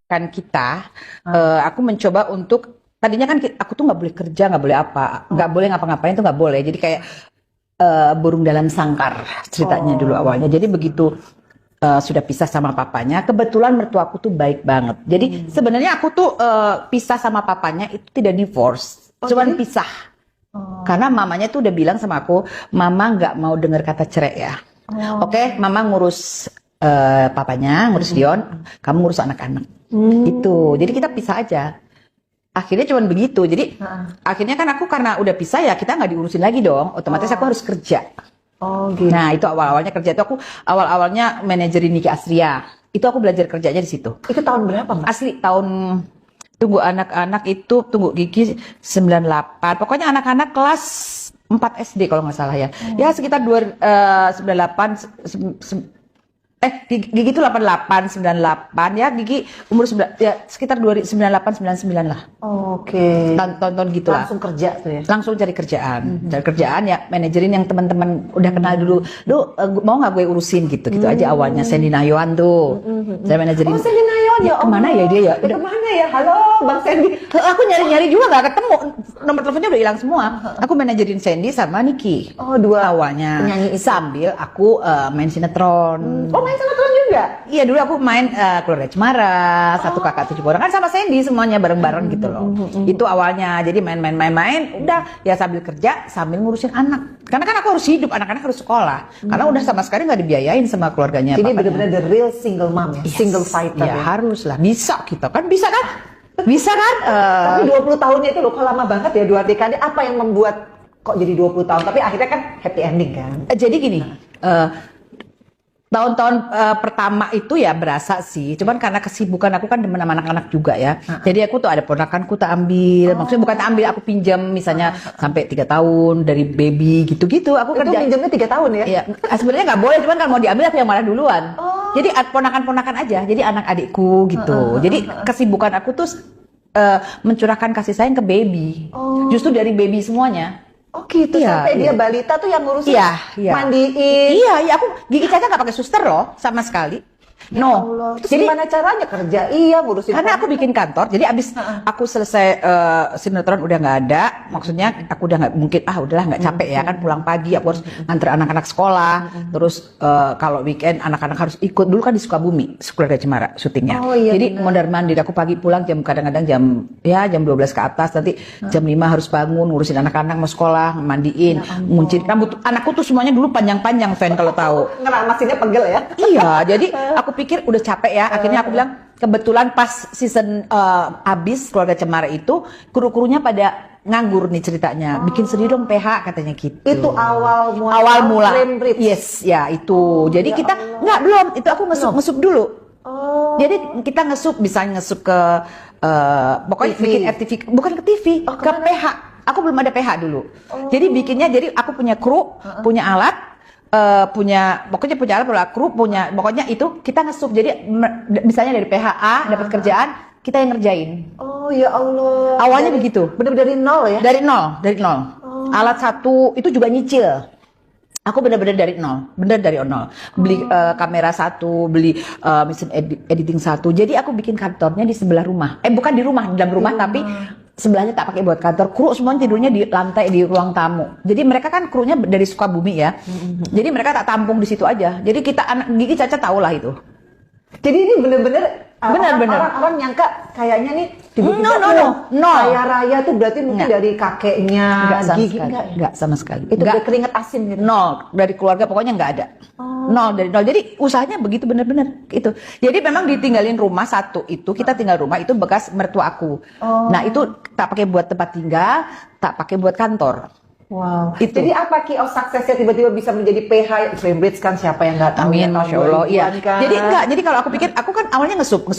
kan kita, aku mencoba untuk tadinya kan aku tuh nggak boleh kerja, nggak boleh apa, nggak boleh ngapa-ngapain tuh nggak boleh. Jadi kayak burung dalam sangkar ceritanya dulu awalnya. Jadi begitu sudah pisah sama papanya, kebetulan mertuaku tuh baik banget. Jadi sebenarnya aku tuh pisah sama papanya itu tidak divorce, cuman pisah. Karena mamanya tuh udah bilang sama aku, mama nggak mau dengar kata cerai ya. Oke, mama ngurus papanya, ngurus Dion, kamu ngurus anak-anak. Itu, jadi kita pisah aja. Akhirnya cuman begitu. Jadi akhirnya kan aku karena udah pisah ya kita nggak diurusin lagi dong. Otomatis aku harus kerja. Oh gitu. Nah itu awal-awalnya kerja itu aku awal-awalnya manajerin Niki Astria. Itu aku belajar kerjanya di situ. Itu tahun berapa, Mbak? Asli tahun tunggu anak-anak itu tunggu Gigi 98. Pokoknya anak-anak kelas 4 SD kalau nggak salah ya. Ya sekitar 98 Gigi itu 88, 98 ya, Gigi umur ya sekitar 98, 99 lah. Oke. Tonton gitu lah. Langsung kerja tuh ya? Langsung cari kerjaan. Cari kerjaan ya, manajerin yang teman-teman udah kenal dulu. Lu mau nggak gue urusin gitu aja awalnya. Sandy Nayon tuh. Saya manajerin. Oh, Sandy Nayon ya. Kemana ya dia ya? Kemana ya? Halo, Bang Sandy. Aku nyari-nyari juga nggak ketemu. Nomor teleponnya udah hilang semua. Aku manajerin Sandy sama Niki. Oh, dua awalnya. penyanyi itu. Sambil aku main sinetron. Oh, main sinetron juga? Iya dulu aku main Keluarga Cemara, Satu Kakak Tujuh Orang kan sama Sandy semuanya bareng-bareng gitu loh. Itu awalnya. Jadi main-main, udah ya sambil kerja sambil ngurusin anak. Karena kan aku harus hidup, anak-anak harus sekolah. Karena udah sama sekali nggak dibiayain sama keluarganya. Jadi papanya. benar-benar the real single mom ya, single fighter Ya ya. harus lah, bisa kita kan, bisa kan? Bisa kan? Tapi 20 tahunnya itu loh, kok lama banget ya, 2 dekade. Apa yang membuat kok jadi 20 tahun? Tapi akhirnya kan happy ending kan? Jadi gini, tahun-tahun pertama itu ya berasa sih, cuman karena kesibukan aku kan demen sama anak-anak juga ya. Jadi aku tuh ada ponakanku tak ambil, maksudnya bukan tak ambil, aku pinjam misalnya sampai 3 tahun dari baby gitu-gitu. Aku Itu kerja. pinjamnya 3 tahun ya? Iya, sebenarnya nggak boleh, cuman kalau mau diambil aku yang malah duluan. Jadi ponakan-ponakan aja, jadi anak adikku gitu. Jadi kesibukan aku tuh mencurahkan kasih sayang ke baby, justru dari baby semuanya. Oh gitu, Iya, sampai dia iya. balita tuh yang ngurusin, Iya, iya. mandiin. Iya, aku Gigi Caca nggak pakai suster loh, sama sekali. Ya Allah. Terus gimana caranya kerja? Iya, ngurusin. Karena aku bikin kantor, jadi abis aku selesai sinetron udah nggak ada, maksudnya aku udah nggak mungkin, udahlah nggak capek ya kan, pulang pagi aku harus nganter anak-anak sekolah, terus kalau weekend anak-anak harus ikut. Dulu kan di Sukabumi, Keluarga Cemara syutingnya. Oh, iya, Jadi mondar-mandir, aku pagi pulang kadang-kadang jam 12 ke atas, nanti jam 5 harus bangun ngurusin anak-anak mau sekolah, mandiin, nguncir rambut. Anakku tuh semuanya dulu panjang-panjang, Fan, kalau tahu. Ngeramasinnya pegel ya? Iya, jadi aku pikir udah capek ya. Akhirnya aku bilang, kebetulan pas season habis Keluarga Cemara itu, kru-krunya pada nganggur nih ceritanya. Bikin sendiri dong PH katanya gitu. Itu awal mula. Cambridge. Yes, ya itu. Jadi kita nggak belum. Itu aku ngesup dulu. Jadi kita misalnya ngesup ke pokoknya TV. bikin FTV, bukan ke TV, ke PH. Aku belum ada PH dulu. Jadi bikinnya, jadi aku punya kru, punya alat. Pokoknya punya alat, punya kru, pokoknya itu kita ngesup. Jadi misalnya dari PHA dapat kerjaan, kita yang ngerjain. Oh ya Allah. Awalnya begitu. Bener-bener dari nol ya? Dari nol. Alat satu itu juga nyicil. Aku benar-benar dari nol, beli kamera satu, beli mesin editing satu. Jadi aku bikin kantornya di sebelah rumah. Bukan di rumah, di dalam rumah, tapi sebelahnya tak pakai buat kantor. Kru semuanya tidurnya di lantai di ruang tamu. Jadi mereka kan krunya dari Sukabumi ya. Jadi mereka tak tampung di situ aja. Jadi kita anak Gigi Caca tahu lah itu. Jadi ini bener-bener Bener-bener. orang nyangka kayaknya nih No. kaya raya tuh berarti mungkin dari kakeknya Gigi. Enggak sama sekali. Itu Enggak. udah keringet asin gitu. Nol dari keluarga, pokoknya nggak ada. Nol dari nol. Jadi usahanya begitu bener-bener itu. Jadi memang ditinggalin rumah satu itu, kita tinggal rumah itu bekas mertua aku. Nah itu tak pakai buat tempat tinggal, tak pakai buat kantor. Wow. Itu. Jadi apa key of success-nya tiba-tiba bisa menjadi PH Cambridge kan, siapa yang nggak tahu? Amin, ya, Masya Allah. Iya. Kan? Jadi enggak. Jadi kalau aku pikir, aku kan awalnya ngesup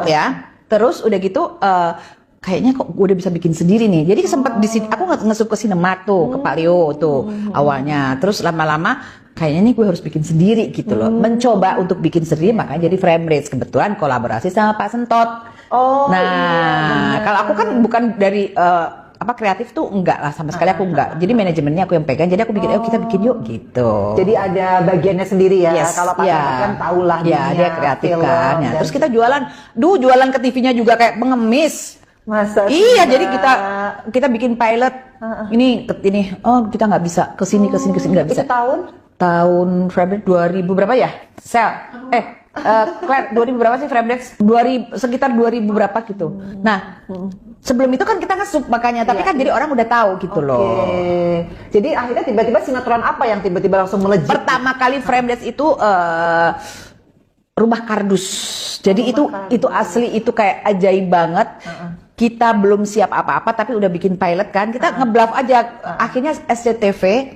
ya. Terus udah gitu. Kayaknya kok gue udah bisa bikin sendiri nih. Jadi sempat di sini aku ngesup ke Sinemat tuh, ke Paleo tuh awalnya. Terus lama-lama kayaknya nih gue harus bikin sendiri gitu loh. Mencoba untuk bikin sendiri, makanya jadi Frame Bridge. Kebetulan kolaborasi sama Pak Sentot. Oh, nah, iya, kalau aku kan bukan dari kreatif tuh enggak lah sama sekali aku enggak. Jadi manajemennya aku yang pegang. Jadi aku bikin, kita bikin yuk gitu. Jadi ada bagiannya sendiri ya. Yes, Kalau Pak ya. Selamat kan tahulah Ya, dia kreatif kan. Ya. Terus kita jualan ke TV-nya juga kayak pengemis. Masa Iya, jadi kita bikin pilot. Ini oh kita nggak bisa kesini nggak bisa. Itu Tahun Februari 2000 berapa ya? Claire, 2000 berapa sih Febrex? 2000 sekitar 2000 berapa gitu. Nah, sebelum itu kan kita nge-sub makanya, tapi kan jadi orang udah tahu gitu loh. Jadi akhirnya tiba-tiba sinetron apa yang tiba-tiba langsung melejit? Pertama kali Febrex itu Rumah Kardus. Jadi itu asli, itu kayak ajaib banget. Kita belum siap apa-apa tapi udah bikin pilot kan. Kita ngebluff aja. Akhirnya SCTV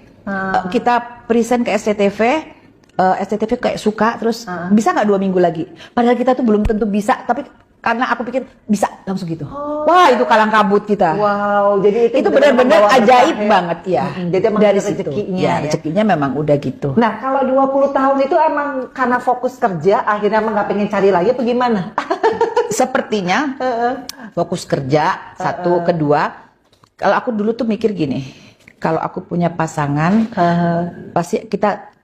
kita present ke SCTV. SCTV kayak suka, terus bisa nggak 2 minggu lagi? Padahal kita tuh belum tentu bisa, tapi karena aku pikir bisa langsung gitu. Wah, itu kalang kabut kita. Wow, jadi itu benar-benar ajaib banget ya. Jadi emang dari rezekinya ya, rezekinya memang udah gitu. Nah, kalau 20 tahun itu emang karena fokus kerja, akhirnya emang nggak pengen cari lagi apa gimana? Sepertinya fokus kerja, satu, kedua. Kalau aku dulu tuh mikir gini, kalau aku punya pasangan, pasti kita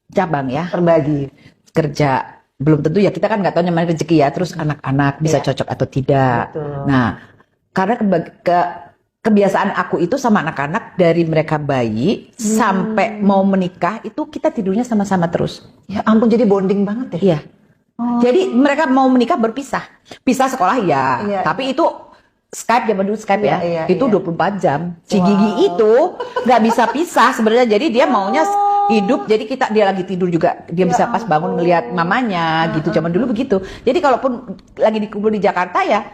cabang ya, terbagi kerja. Belum tentu ya, kita kan nggak tahu namanya rezeki ya. Terus anak-anak bisa cocok atau tidak. Betul. Nah, karena kebiasaan aku itu sama anak-anak dari mereka bayi sampai mau menikah itu kita tidurnya sama-sama terus. Ya ampun, jadi bonding banget ya. Iya. Jadi mereka mau menikah berpisah. Pisah sekolah ya, tapi itu Skype, zaman dulu Skype itu 24 jam. Si Gigi itu nggak bisa pisah sebenarnya. Jadi dia maunya hidup, jadi dia lagi tidur juga dia bisa pas bangun ngelihat mamanya gitu. Zaman dulu begitu. Jadi kalaupun lagi dikumpul di Jakarta ya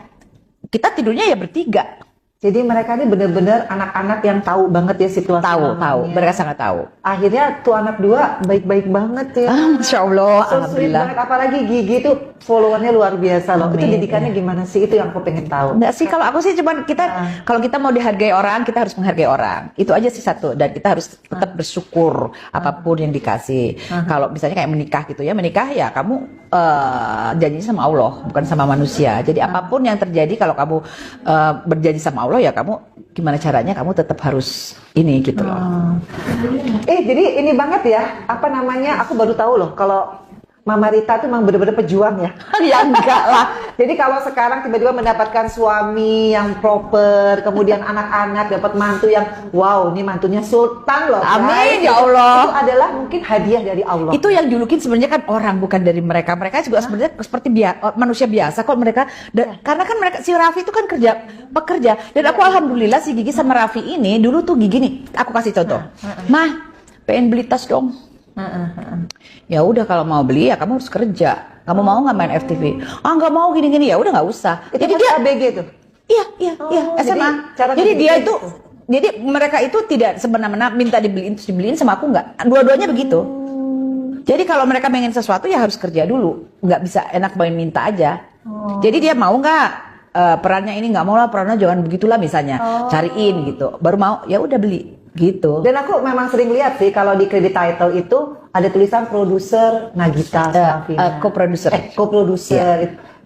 kita tidurnya ya bertiga. Jadi mereka ini benar-benar anak-anak yang tahu banget ya situasi. Tahu, mereka sangat tahu. Akhirnya tuh anak 2 baik-baik banget ya. Masya Allah, alhamdulillah. Apalagi Gigi itu followernya luar biasa loh. Itu didikannya gimana sih? Itu yang aku pengen tahu. Enggak sih, kalau aku sih cuman kalau kita mau dihargai orang, kita harus menghargai orang. Itu aja sih satu. Dan kita harus tetap bersyukur apapun yang dikasih. Kalau misalnya kayak menikah gitu ya, menikah ya kamu janjinya sama Allah, bukan sama manusia. Jadi apapun yang terjadi kalau kamu berjanji sama Allah ya kamu gimana caranya kamu tetap harus ini gitu loh. Jadi ini banget ya, apa namanya? Aku baru tahu loh kalau Mama Rita tuh memang benar-benar pejuang ya. Ya enggak lah. Jadi kalau sekarang tiba-tiba mendapatkan suami yang proper, kemudian anak-anak dapat mantu yang wow, ini mantunya sultan loh. Amin ya Allah. Itu adalah mungkin hadiah dari Allah. Itu yang julukin sebenarnya kan orang, bukan dari mereka. Mereka juga sebenarnya seperti manusia biasa kok mereka. Karena kan mereka, si Raffi itu kan pekerja. Dan aku alhamdulillah si Gigi sama Raffi ini dulu tuh Gigi nih, aku kasih contoh. Mah, pengen beli tas dong. Ya udah, kalau mau beli ya kamu harus kerja. Kamu mau nggak main FTV? Nggak mau gini-gini, ya udah nggak usah. Itu jadi dia ABG tuh. Iya SMA. Jadi dia itu, jadi mereka itu tidak semena-mena minta dibeliin sama aku, nggak. Dua-duanya begitu. Jadi kalau mereka pengen sesuatu ya harus kerja dulu, nggak bisa enak main minta aja. Jadi dia mau nggak perannya ini, nggak mau lah perannya jangan begitulah misalnya, cariin gitu. Baru mau ya udah beli. Gitu. Dan aku memang sering lihat sih kalau di credit title itu ada tulisan produser Nagita Slavina. Co-producer.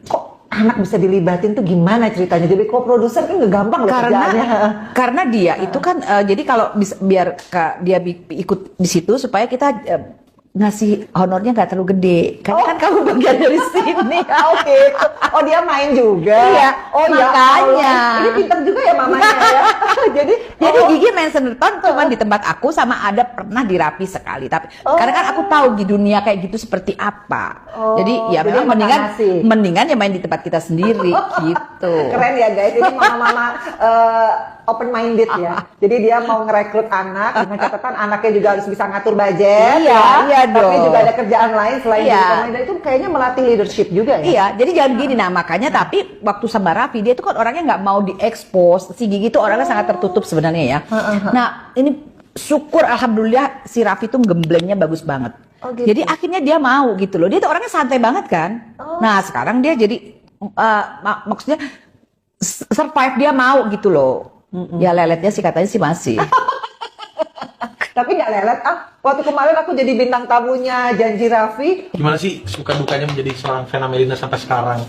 Kok anak bisa dilibatin tuh gimana ceritanya? Jadi co-producer kan gak gampang loh kerjaannya. Karena dia itu kan jadi kalau biar dia ikut di situ supaya kita ngasih honornya nggak terlalu gede. Karena kan kamu bagian dari sini. Oke. Oh, dia main juga. Iya. Oh, makanya. Ini pintar juga ya mamanya ya. Jadi Gigi main sinetron cuman di tempat aku, sama ada pernah di Rapi sekali. Tapi karena kan aku tahu di dunia kayak gitu seperti apa. Jadi ya memang mendingan ya main di tempat kita sendiri gitu. Keren ya guys. Ini mama-mama open minded ya. Jadi dia mau ngerekrut anak dengan catatan anaknya juga harus bisa ngatur budget. Iya dong. Tapi juga ada kerjaan lain selain jadi pemain. Itu kayaknya melatih leadership juga ya. Iya, jadi jangan gini. Nah makanya tapi waktu sama Raffi dia itu kan orangnya nggak mau diekspos. Si Gigi itu orangnya sangat tertutup sebenarnya ya. Nah ini syukur alhamdulillah si Raffi itu gemblengnya bagus banget. Gitu. Jadi akhirnya dia mau gitu loh. Dia tuh orangnya santai banget kan. Nah sekarang dia jadi maksudnya survive, dia mau gitu loh. Ya leletnya sih katanya sih masih. Tapi nggak lelet waktu kemarin aku jadi bintang tamunya Janji Raffi. Gimana sih suka dukanya menjadi seorang Vena Melinda sampai sekarang?